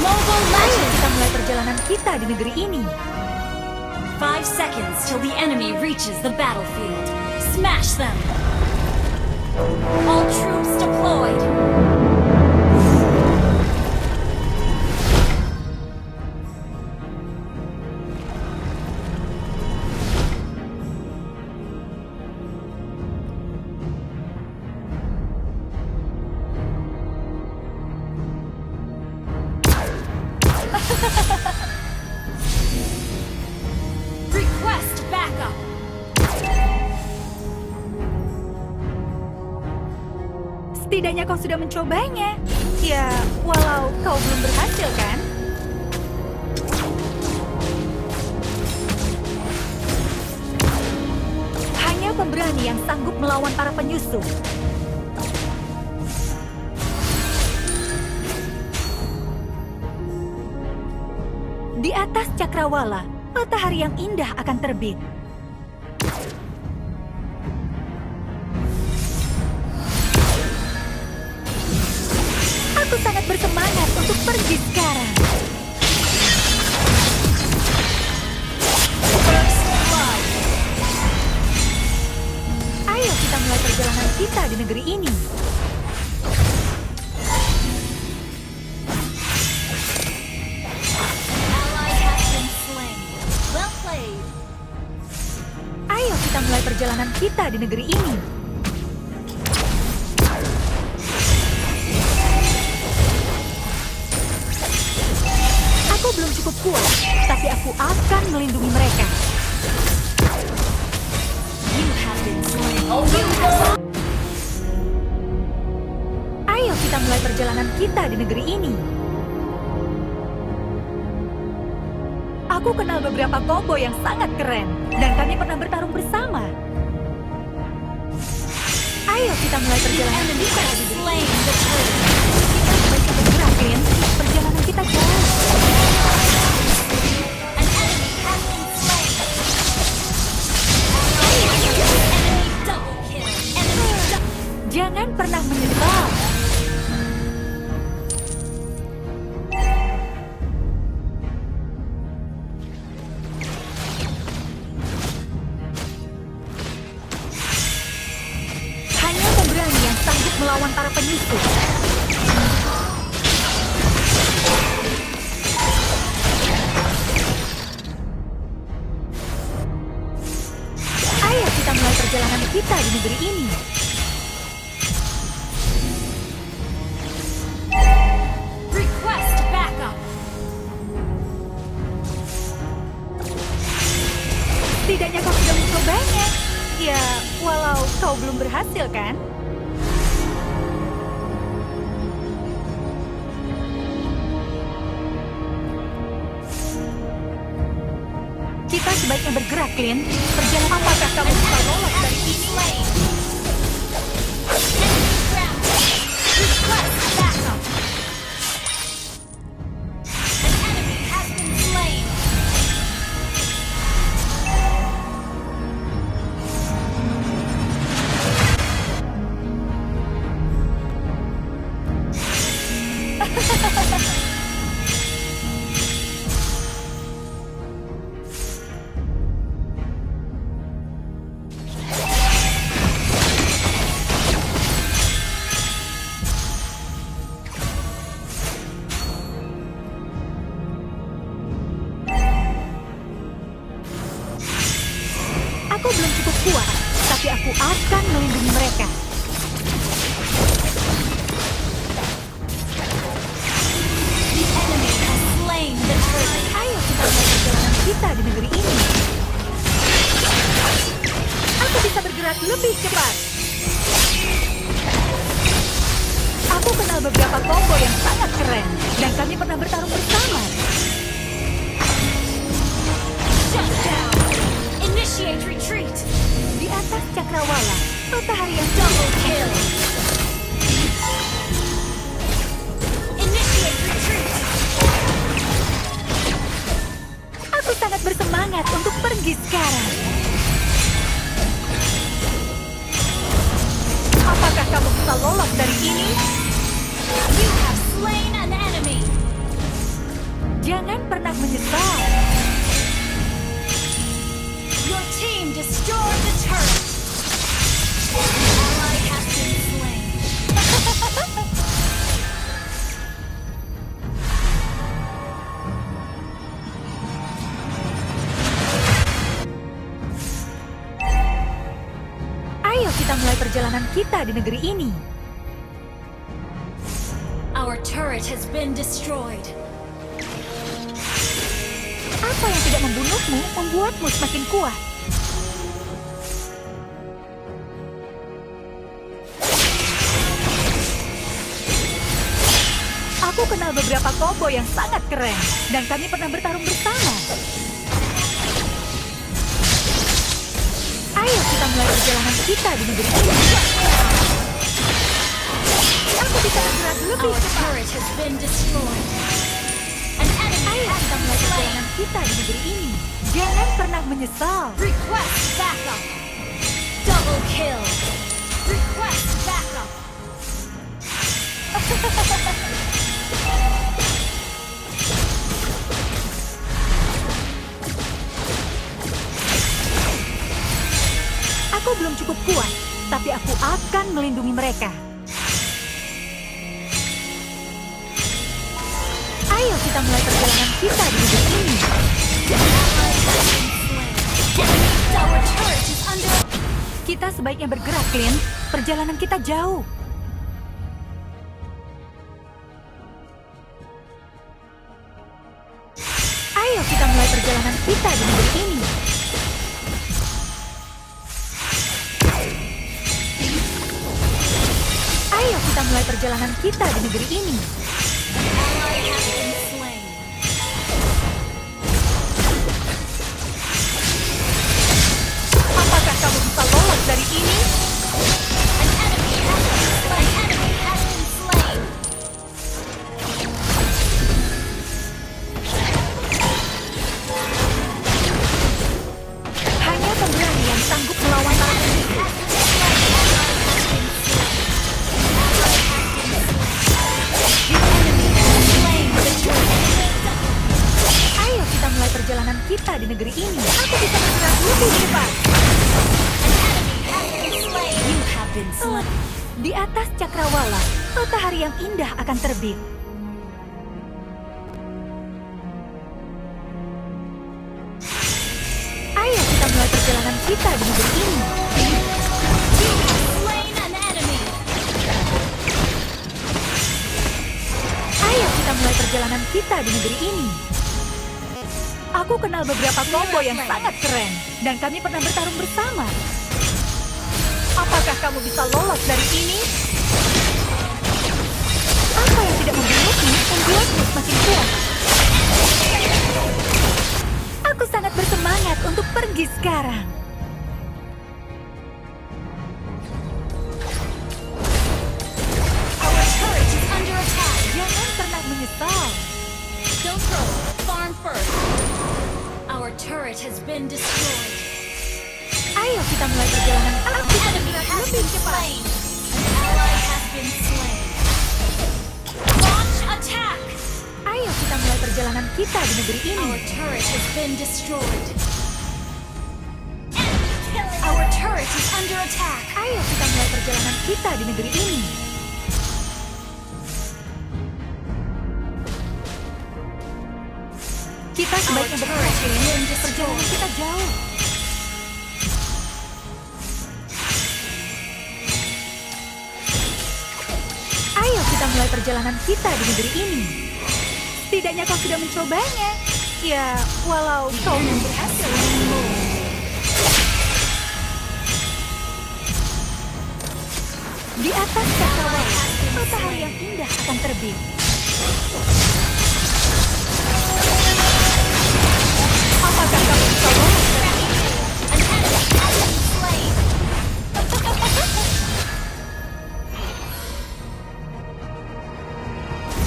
Ayo kita mulai perjalanan kita di negeri ini. 5 seconds till the enemy reaches the battlefield. Smash them! All troops deployed! Request backup! Setidaknya kau sudah mencobanya. Ya, walau kau belum berhasil kan? Hanya pemberani yang sanggup melawan para penyusup. Di atas cakrawala, matahari yang indah akan terbit. Aku sangat bersemangat untuk pergi sekarang. Ayo kita mulai perjalanan kita di negeri ini. Ally has been slain. Well played. Ayo kita mulai perjalanan kita di negeri ini. Aku belum cukup kuat, tapi aku akan melindungi mereka. You have been slain. Ayo kita mulai perjalanan kita di negeri ini. Aku kenal beberapa combo yang sangat keren, dan kami pernah bertarung bersama. Ayo kita mulai perjalanan Enemy kita has di negeri slain ini. the turtle. Kita sebaiknya bergerak, Clint. Perjalanan kita jauh. An enemy has been slain. Enemy double kill. Enemy double. Jangan pernah menyerah. Hanya pemberani yang sanggup melawan para penyusup. Ayo kita mulai perjalanan kita di negeri ini. Request backup. Setidaknya kau sudah mencobanya. Ya, walau kau belum berhasil kan? Kita sebaiknya bergerak, Clint. Perjalanan apakah kamu bisa lolos dari ini? Slain. Enemy grounded. Request backup. An enemy has been slain. Aku belum cukup kuat, tapi aku akan melindungi mereka. The enemy has slain the turtle. Ayo kita mulai perjalanan kita di negeri ini. Aku bisa bergerak lebih cepat. Aku kenal beberapa combo yang sangat keren, dan kami pernah bertarung bersama. Shut down. Initiate retreat. Di atas cakrawala, matahari yang Double kill. Initiate retreat. Aku sangat bersemangat untuk pergi sekarang. Apakah kamu bisa lolos dari ini? You have slain an enemy. Jangan pernah menyesal. Your team destroyed the turret. An ally has been slain. Ayo kita mulai perjalanan kita di negeri ini. Our turret has been destroyed. Apa yang tidak membunuhmu membuatmu semakin kuat. Aku kenal beberapa koboi yang sangat keren, dan kami pernah bertarung bersama. Ayo kita mulai perjalanan kita di negeri ini. Aku bisa bergerak lebih Our cepat. turret has been destroyed. An enemy Ayo has kita been mulai slain. perjalanan kita di negeri ini. Jangan pernah menyesal. Request backup. Double kill. Request backup. Aku belum cukup kuat, tapi aku akan melindungi mereka. Ayo kita mulai perjalanan kita di negeri ini. Our turret is under. Kita sebaiknya bergerak, Clint. Perjalanan kita jauh. Ayo kita mulai perjalanan kita di negeri ini. Ayo kita mulai perjalanan kita di negeri ini. Ally has been slain. Apakah kamu bisa lolos dari ini? An enemy has been slain. An enemy has been slain. Hanya pemberani yang sanggup melawan para penyihir. Ayo kita mulai perjalanan kita di negeri ini. Aku bisa bergerak lebih cepat. You have been slain. Di atas cakrawala, matahari yang indah akan terbit. Ayo kita mulai perjalanan kita di negeri ini. Slain an enemy. Ayo kita mulai perjalanan kita di negeri ini. Aku kenal beberapa koboi yang sangat keren, dan kami pernah bertarung bersama. Apakah kamu bisa lolos dari ini? Apa yang tidak membunuhmu membuatmu semakin kuat. Aku sangat bersemangat untuk pergi sekarang. Our turret is under attack. Jangan pernah menyesal. Don't throw. Farm first. Our turret has been destroyed. Ayo kita mulai perjalanan. An Aku bisa enemy bergerak has lebih been cepat. slain. An ally has been slain. Launch attack. Ayo kita mulai perjalanan kita di negeri ini. Our turret has been destroyed. Enemy killing. Our turret is under attack. Ayo kita mulai perjalanan kita di negeri ini. Kita sebaiknya Our bergerak, turret has been Clint. Perjalanan destroyed. kita jauh. Ayo kita mulai perjalanan kita di negeri ini. Setidaknya kau sudah mencobanya. Ya, walau kau belum berhasil. Di atas cakrawala, matahari yang indah akan terbit. Apakah kamu bisa lolos dari ini? An enemy has been slain.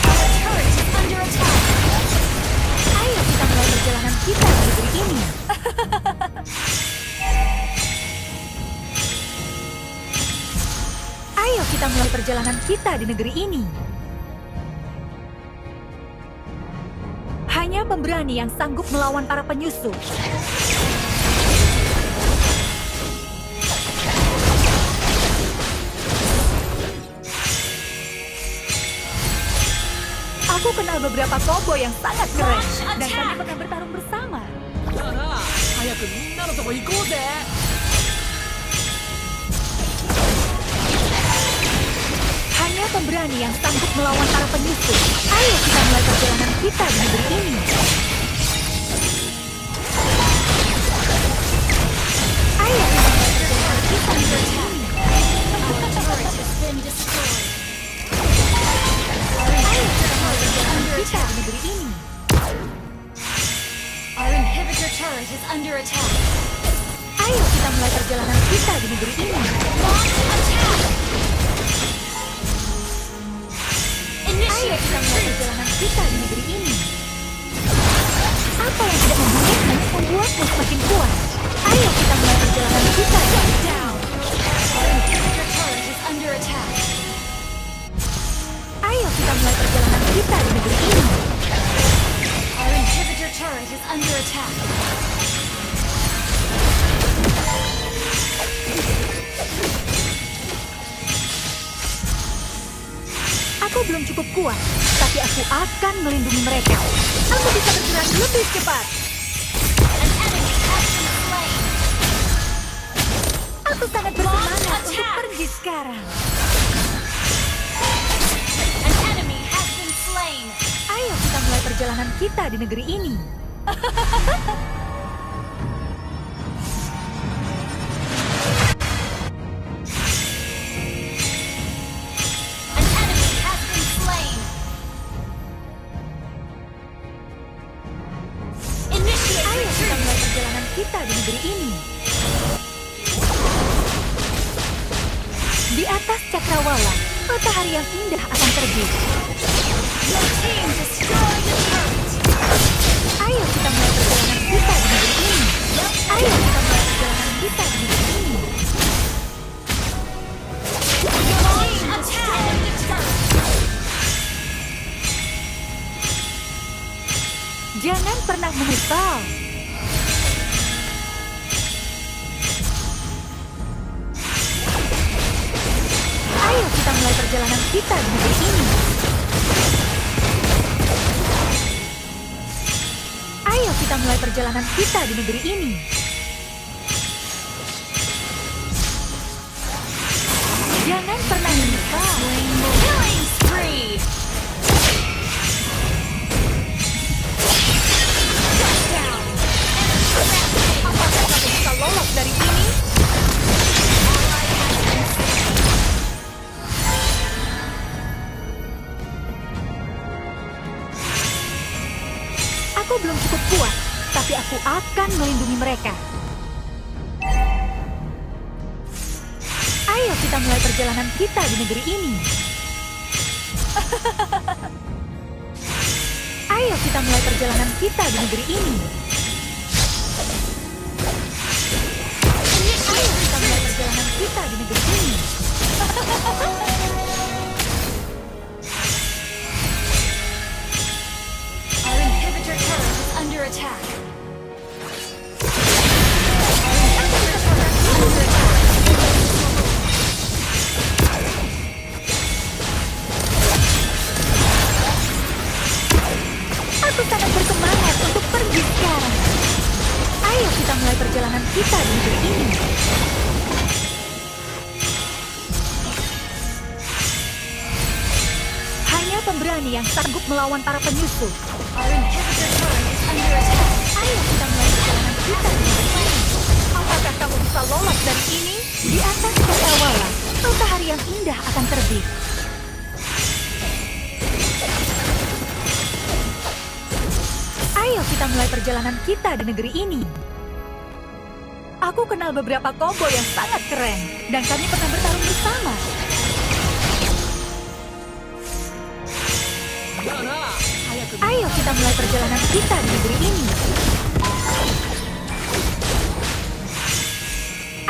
Our turret is under attack. Ayo kita mulai perjalanan kita di negeri ini. Ayo kita mulai perjalanan kita di negeri ini. pemberani yang sanggup melawan para penyusup. Aku kenal beberapa kobo yang sangat keren, dan kami pernah bertarung bersama. Hanya pemberani yang sanggup melawan para penyusup. Ayo kita mulai perjalanan kita di negeri ini. Ayo kita mulai perjalanan kita di negeri ini. Kita di negeri ini. Our inhibitor turret is under attack. Ayo kita mulai perjalanan kita di negeri ini. Launch attack. Ayo Initiate kita mulai retreat. perjalanan kita di negeri ini. Apa yang tidak membunuhmu membuatmu semakin kuat. Ayo kita mulai perjalanan kita di negeri ini. Our inhibitor turret is under attack. Ayo kita mulai perjalanan kita di negeri ini. Our inhibitor turret is under attack. Aku belum cukup kuat, tapi aku akan melindungi mereka. Aku bisa bergerak lebih cepat. An enemy has been slain. Aku sangat bersemangat untuk pergi sekarang. An enemy has been slain. Ayo kita mulai perjalanan kita di negeri ini. An enemy has been slain. Initiate Ayo kita retreat. mulai perjalanan kita di negeri ini. Di atas cakrawala, matahari yang indah akan terbit. Your team destroyed the turret. Ayo kita mulai perjalanan kita di negeri ini. Ayo kita mulai perjalanan kita di negeri ini. Launch attack the turret. Jangan pernah menyesal. Ayo kita mulai perjalanan kita di negeri ini. Ayo kita mulai perjalanan kita di negeri ini. Jangan pernah menyesal. Killing spree. Shut down. Apakah kamu bisa lolos dari ini? Aku belum cukup kuat, tapi aku akan melindungi mereka. Ayo kita mulai perjalanan kita di negeri ini. Ayo kita mulai perjalanan kita di negeri ini. Ayo kita mulai perjalanan kita di negeri ini. Our inhibitor turret is under attack. Aku sangat bersemangat untuk pergi sekarang. Ayo kita mulai perjalanan kita di negeri ini. Hanya pemberani yang sanggup melawan para penyusup. Our inhibitor turret is under attack. Ayo kita mulai perjalanan kita di negeri ini. Apakah kamu bisa lolos dari ini? Di atas cakrawala, matahari yang indah akan terbit. Ayo kita mulai perjalanan kita di negeri ini. Aku kenal beberapa kobo yang sangat keren, dan kami pernah bertarung bersama. Ayo kita mulai perjalanan kita di negeri ini.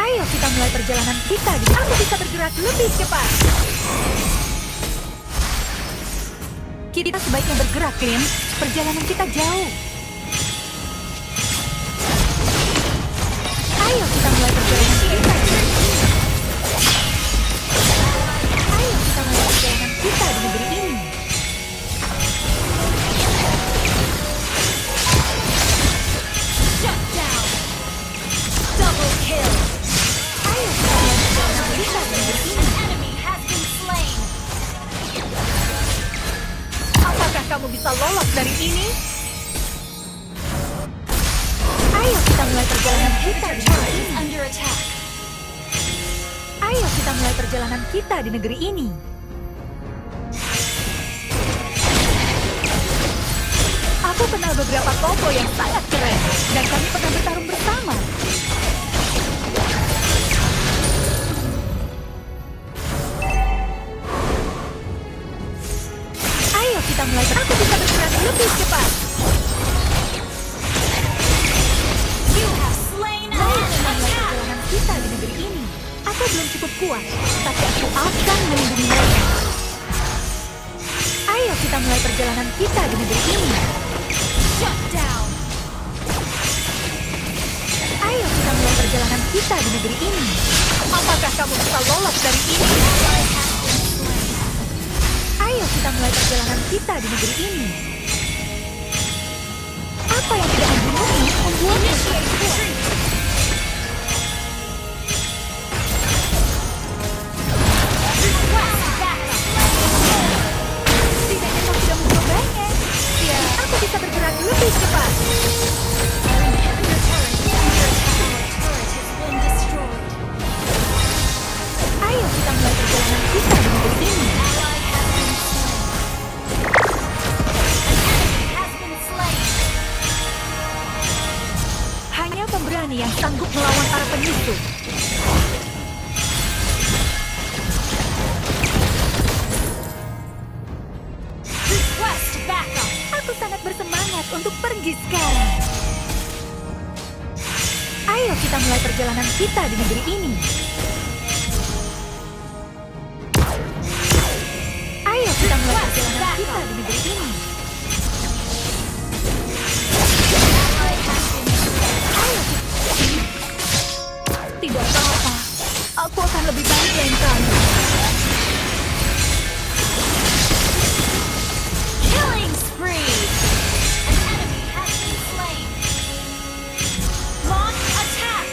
Ayo kita mulai perjalanan kita di... Aku bisa bergerak lebih cepat. Kita sebaiknya bergerak, Clint. Perjalanan kita jauh. Ayo kita mulai perjalanan kita. Ayo kita mulai perjalanan kita di negeri ini. Shut down. Double kill. Ayo kita mulai perjalanan kita di negeri ini. An enemy has been slain. Apakah kamu bisa lolos dari ini? Ayo kita mulai perjalanan kita di negeri Turret is ini. under attack. Ayo kita mulai perjalanan kita di negeri ini. Aku kenal beberapa combo yang sangat keren, dan kami pernah bertarung bersama. Ayo kita mulai. Aku bisa bergerak lebih cepat. You have slain an Ayo kita mulai enemy. perjalanan kita di negeri ini. Aku belum cukup kuat, tapi aku akan melindungi mereka. Ayo kita mulai perjalanan kita di negeri ini. Shut down. Ayo kita mulai perjalanan kita di negeri ini. Apakah kamu bisa lolos dari ini? Ally has been slain. Ayo kita mulai perjalanan kita di negeri ini. Apa yang tidak membunuhmu membuatmu Initiate retreat. Request backup. Setidaknya kau sudah mencobanya. Ya, aku bisa bergerak lebih cepat. Inhibitor turret is under attack. Our turret has been destroyed. Ayo kita mulai perjalanan kita di negeri ini. Ally has been slain. An enemy has been slain. Hanya pemberani yang sanggup melawan para penyusup. Request backup. Aku sangat bersemangat untuk pergi sekarang. Ayo kita mulai perjalanan kita di negeri ini. Ayo kita mulai perjalanan kita di negeri ini. Ally has been slain. Ayo. Tidak apa-apa. Aku akan lebih baik lain kali. Killing spree. An enemy has been slain. Launch attack.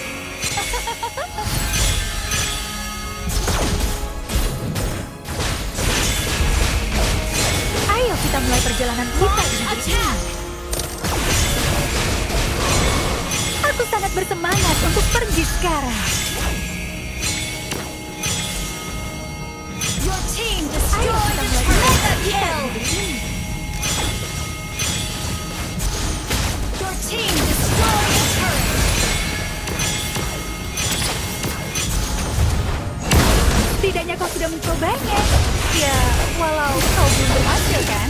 Ayo kita mulai perjalanan kita Launch di negeri ini. attack. Aku sangat bersemangat untuk pergi sekarang. Your team Ayo destroyed kita a mulai turret. perjalanan kita di Kill. negeri ini. Your team destroyed a turret. Setidaknya kau sudah mencobanya. Ya, walau kau belum berhasil kan?